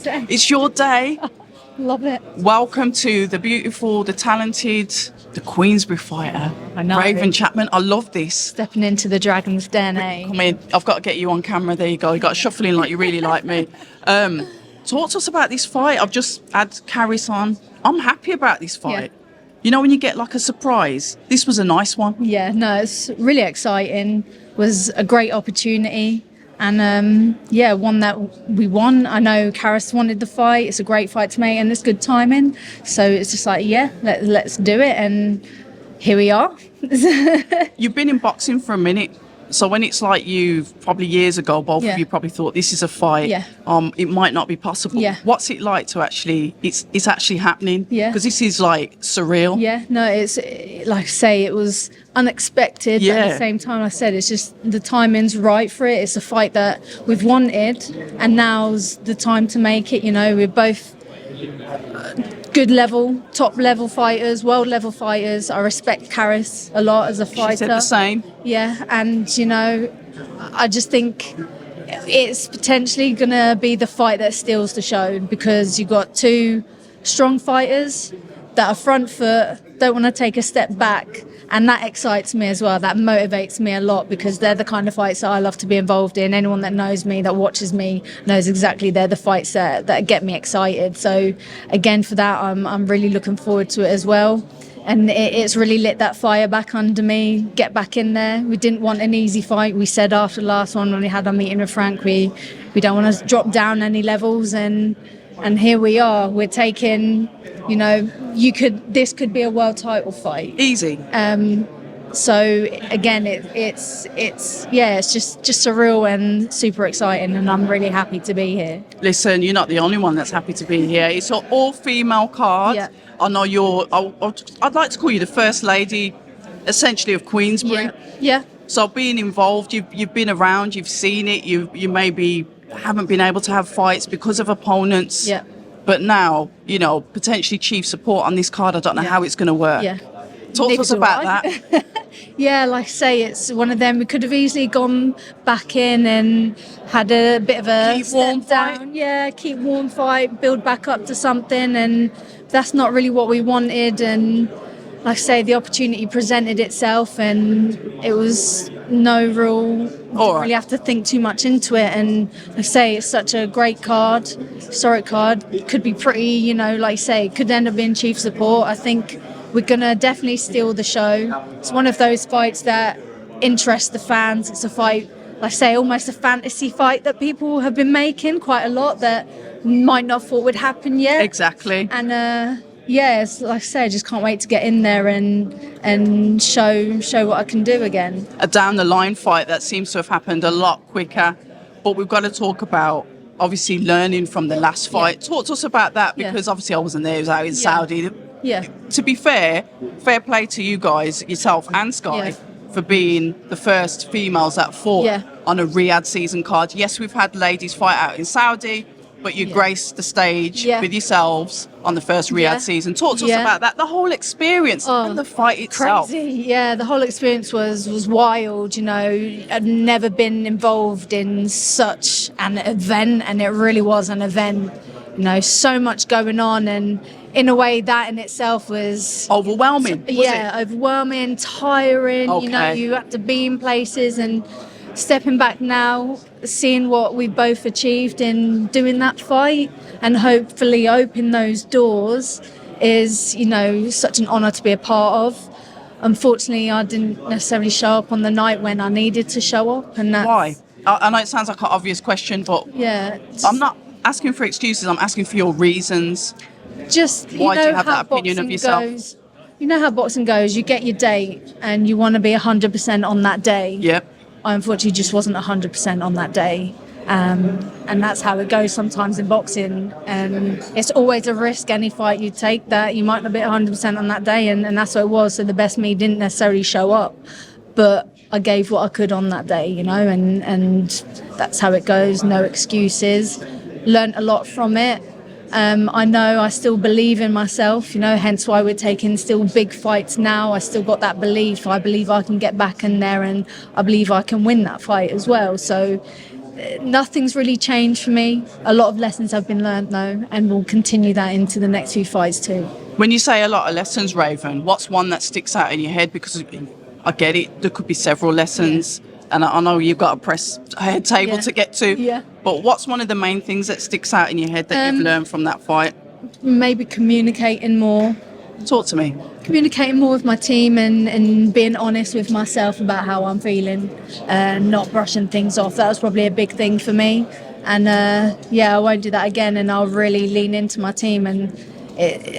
day. It's your day. Love it. Welcome to the beautiful, the talented, the Queensberry fighter. I know. Raven Chapman. I love this. Stepping into the Dragon's Den, eh? Come in. I've got to get you on camera. There you go. You got to shuffle in like you really like me. Talk to us about this fight. I've just had Karriss on. I'm happy about this fight. Yeah. You know when you get like a surprise? This was a nice one. Yeah, no, it's really exciting. Was a great opportunity. And one that we won. I know Karriss wanted the fight. It's a great fight to make and it's good timing. So it's just like, let's do it. And here we are. You've been in boxing for a minute. So when it's like you, probably years ago, both of you probably thought this is a fight. Yeah. It might not be possible. Yeah. What's it like to actually, it's actually happening? Yeah. Because this is like surreal. Yeah, no, it's like I say, it was unexpected. Yeah. But at the same time, I said, it's just the timing's right for it. It's a fight that we've wanted and now's the time to make it. You know, we're both good level, top level fighters, world level fighters. I respect Karriss a lot as a fighter. She said the same. Yeah, and you know, I just think it's potentially going to be the fight that steals the show because you've got two strong fighters that are front foot, don't want to take a step back. And that excites me as well. That motivates me a lot because they're the kind of fights that I love to be involved in. Anyone that knows me, that watches me, knows exactly they're the fights that get me excited. So again, for that, I'm really looking forward to it as well. And it's really lit that fire back under me, get back in there. We didn't want an easy fight. We said after the last one when we had our meeting with Frank, we don't want to drop down any levels. And here we are. We're taking, you know, this could be a world title fight. Easy. So again, it's just surreal and super exciting, and I'm really happy to be here. Listen, you're not the only one that's happy to be here. It's an all-female card. Yeah. I know I'd like to call you the first lady, essentially, of Queensberry. Yeah. So being involved, you've been around, you've seen it. You maybe haven't been able to have fights because of opponents. Yeah. But now, you know, potentially chief support on this card. I don't know how it's going to work. Yeah. Talk to us about that. Yeah, like I say, it's one of them. We could have easily gone back in and had a bit of a Keep warm step down. fight. Yeah, keep warm fight, build back up to something, and that's not really what we wanted. And like I say, the opportunity presented itself, and it was no real. Didn't really have to think too much into it. And like I say, it's such a great card, historic card. It could be pretty, you know, like I say, it could end up being chief support. I think we're going to definitely steal the show. It's one of those fights that interest the fans. It's a fight, like I say, almost a fantasy fight that people have been making quite a lot that might not have thought would happen yet. Exactly. And it's like I say, I just can't wait to get in there and show what I can do again. A down the line fight that seems to have happened a lot quicker, but we've got to talk about obviously learning from the last fight. Talk to us about that because obviously I wasn't there, I was out in Saudi. Yeah. To be fair play to you guys, yourself and Sky, for being the first females that fought on a Riyadh season card. Yes, we've had ladies fight out in Saudi, but you graced the stage with yourselves on the first Riyadh season. Talk to us about that, the whole experience and the fight itself. Crazy. Yeah, the whole experience was wild. You know, I'd never been involved in such an event, and it really was an event. You know, so much going on, and in a way that in itself was overwhelming. Overwhelming, tiring. Okay. You know, you had to be in places, and stepping back now, seeing what we both achieved in doing that fight and hopefully open those doors is, you know, such an honour to be a part of. Unfortunately, I didn't necessarily show up on the night when I needed to show up, and that's why. I know it sounds like an obvious question, but I'm not asking for excuses. I'm asking for your reasons. Just why do you have that opinion of yourself? You know how boxing goes. You get your date, and you want to be 100% on that day. Yep. I unfortunately just wasn't 100% on that day. And that's how it goes sometimes in boxing. And it's always a risk, any fight you take, that you might not be 100% on that day. And that's what it was. So the best me didn't necessarily show up. But I gave what I could on that day, you know, and that's how it goes. No excuses. Learned a lot from it. I know I still believe in myself, you know, hence why we're taking still big fights now. I still got that belief. I believe I can get back in there, and I believe I can win that fight as well. So nothing's really changed for me. A lot of lessons have been learned though, and we'll continue that into the next few fights too. When you say a lot of lessons, Raven, what's one that sticks out in your head? Because I get it, there could be several lessons, and I know you've got a press head table to get to. Yeah. But what's one of the main things that sticks out in your head that you've learned from that fight? Maybe communicating more. Talk to me. Communicating more with my team and being honest with myself about how I'm feeling, not brushing things off. That was probably a big thing for me. And I won't do that again, and I'll really lean into my team, and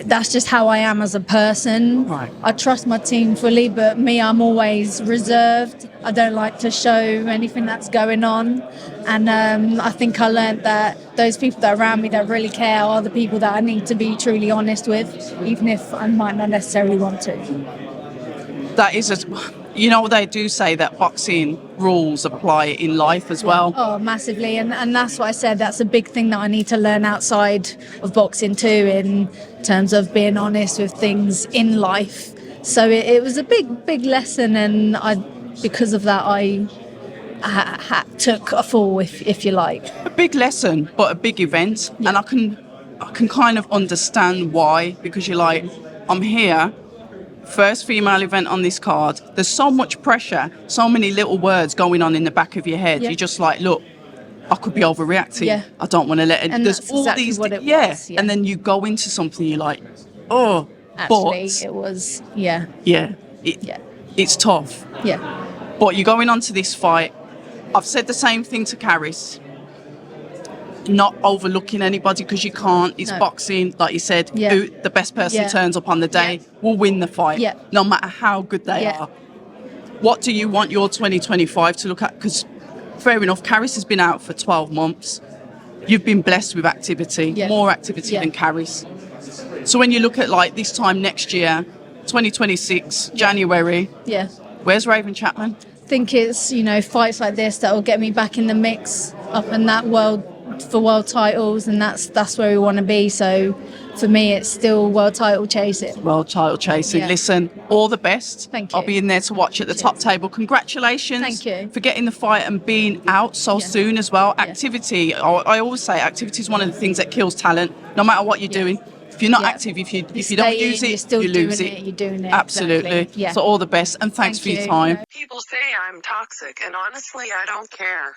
that's just how I am as a person. Right. I trust my team fully, but me, I'm always reserved. I don't like to show anything that's going on. And I think I learned that those people that are around me that really care are the people that I need to be truly honest with, even if I might not necessarily want to. That is they do say that boxing rules apply in life as well. Oh, massively. And that's what I said. That's a big thing that I need to learn outside of boxing too, in terms of being honest with things in life. So it was a big lesson, and because of that, I took a fall, if you like. A big lesson, but a big event. Yeah. And I can kind of understand why, because you're like, I'm here, first female event on this card. There's so much pressure, so many little words going on in the back of your head. Yeah. You're just like, look, I could be overreacting. Yeah. I don't want to let it. And there's that's all exactly these what it yeah. was, yeah. And then you go into something, you're like, oh, Actually, but it was, yeah. It's tough. Yeah. But you're going on to this fight. I've said the same thing to Karriss. Not overlooking anybody, because you can't. It's boxing, like you said. Yeah. Who the best person turns up on the day will win the fight, no matter how good they are. What do you want your 2025 to look at? Because fair enough, Karriss has been out for 12 months. You've been blessed with activity, more activity than Karriss. So when you look at like this time next year, 2026, January, where's Raven Chapman? I think it's, fights like this that will get me back in the mix, up in that world titles, and that's where we want to be. So for me, it's still world title chasing. World title chasing. Listen, all the best. Thank you. I'll be in there to watch at the top table. Congratulations. Thank you. For getting the fight and being out so soon as well. Activity, I always say activity is one of the things that kills talent, no matter what you're doing. If you're not active, if you don't use it, you lose it. You're doing it. Absolutely. Exactly. So all the best, and thanks for your time. People say I'm toxic, and honestly, I don't care.